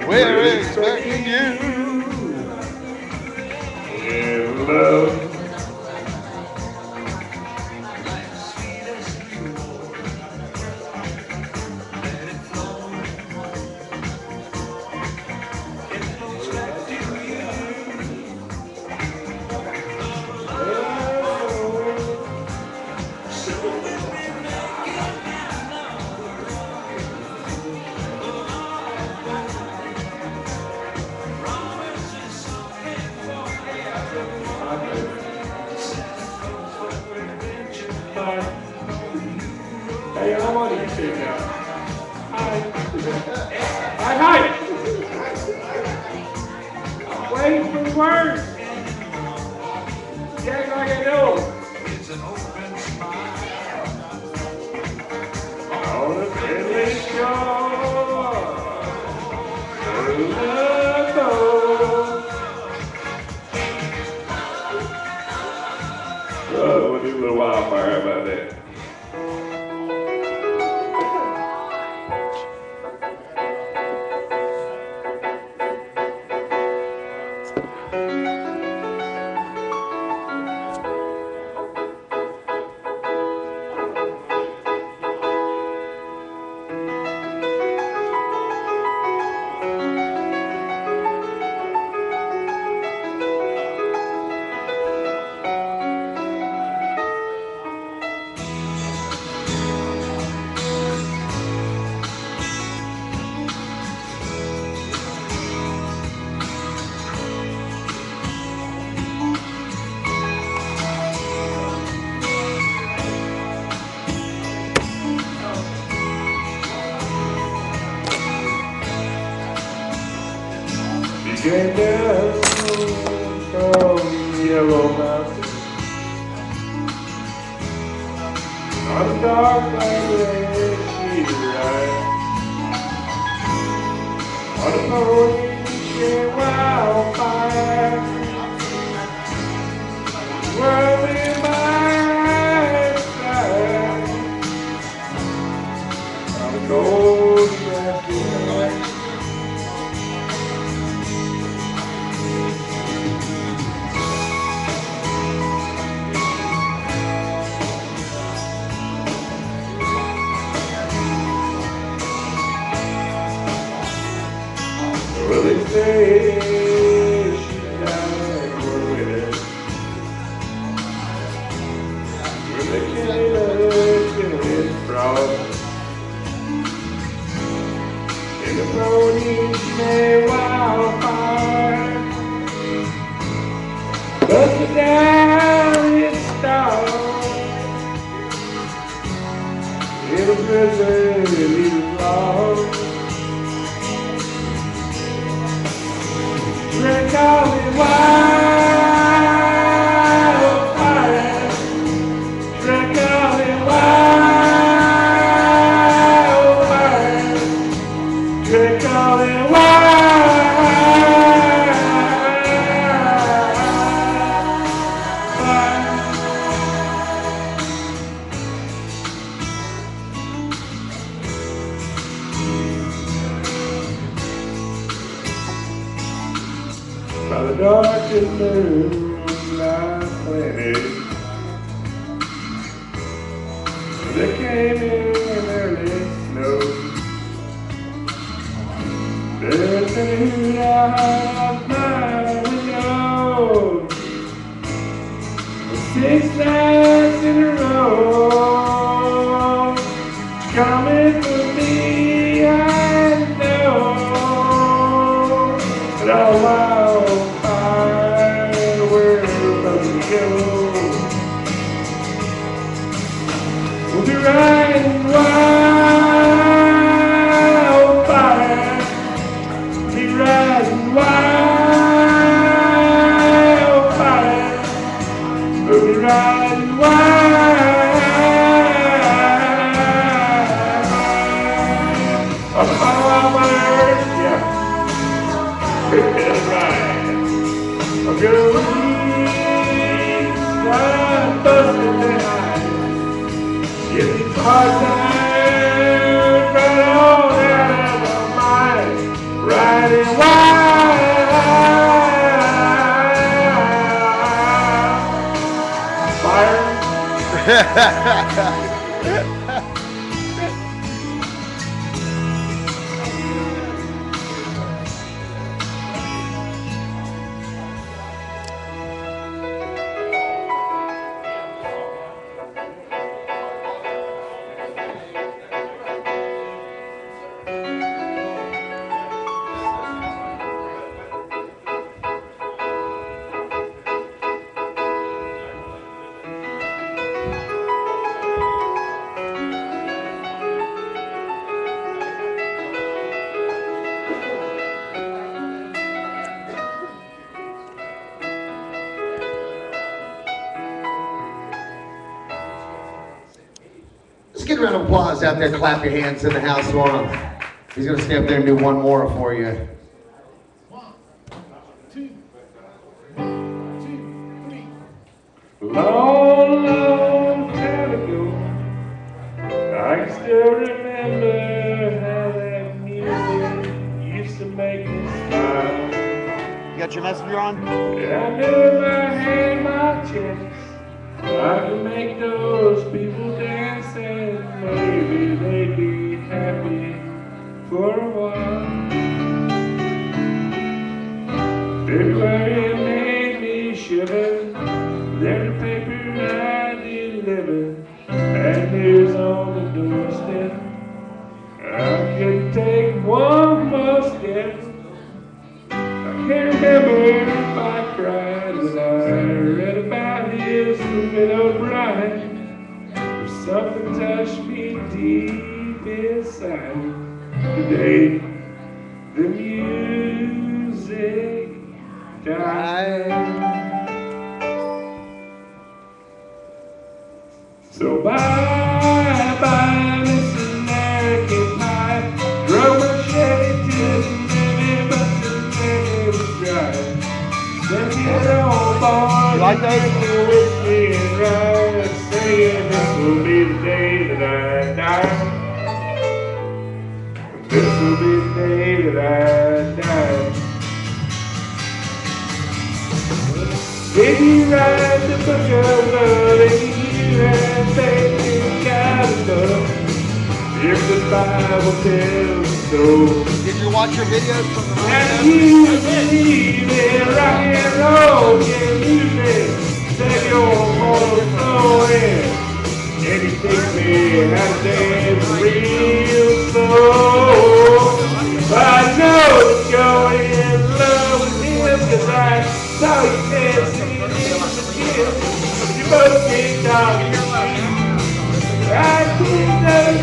We're expecting you. In love. Hey, how long do you take now? Hi. Hi. I'm waiting for the words. Get it like I know. It's an open smile. On a friendly shore. We'll do a little wildfire. How about that? Came down from Yellow Mountain on a dark night she ride on a pony wildfire. World in my side on a cold grassy night. Well, they say she died for winter. When they came in frost, in the morning may wildfire, busted down its stars. In a prison, he was lost. Drink all the wildfire. Drink all the wildfire. Drink all the by the darkest moonlight planet, there came in early snow. There's been a hoot out my window 6 nights in a row. Coming for me, I know, but all wildfire, we're about to go. We'll be riding wildfire, be riding wildfire, we'll be riding wildfire, yeah. That's right. I'm gonna leave, I'm busting behind. Get these hard times right on out of my mind. Riding Let's get a round of applause out there. Clap your hands in the house for him. He's going to stay up there and do one more for you. 1, 2, 1, 2, 3. Long, long time ago, I can still remember how that music used to make me smile. You got your messenger on? I knew if I had my chance, I could make those people dance and maybe they'd be happy for a while. February made me shiver, then the paper I deliver, and news on the doorstep. I could take one more step. I can't remember if I cried when I read about his widowed bride, but something touched me deep inside. Today, the music died. So bye, bye, Miss American Pie. Drove my Chevy to the levee, but the levee was dry. Then get on board, You like those? whiskey and rye, saying this will be the day that I die. This will be the day that I die. Did you write the book of love and you had faith in God enough? If the Bible tells so, Did you watch your videos from the and road? you believe in rock and roll, yeah, music, set your motor flowing, and you teach me how to dance real slow. But I know that you're in love with him, 'cause I saw you dancing in the gym. You both kicked off your shoes. I kicked out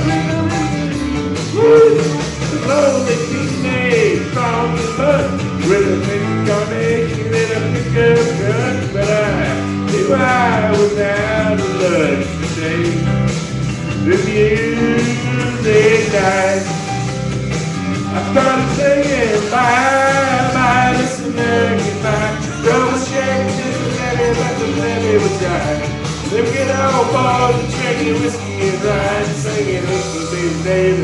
the lonely teenage from the mud with a incarnation and a pickup truck, but I knew I was out of luck today. The music died. I started singing bye, bye, this American pie. Drove a Chevy to the levee, but the levee was dry. Then we get on board and drinking whiskey and ride, singing this will be the day that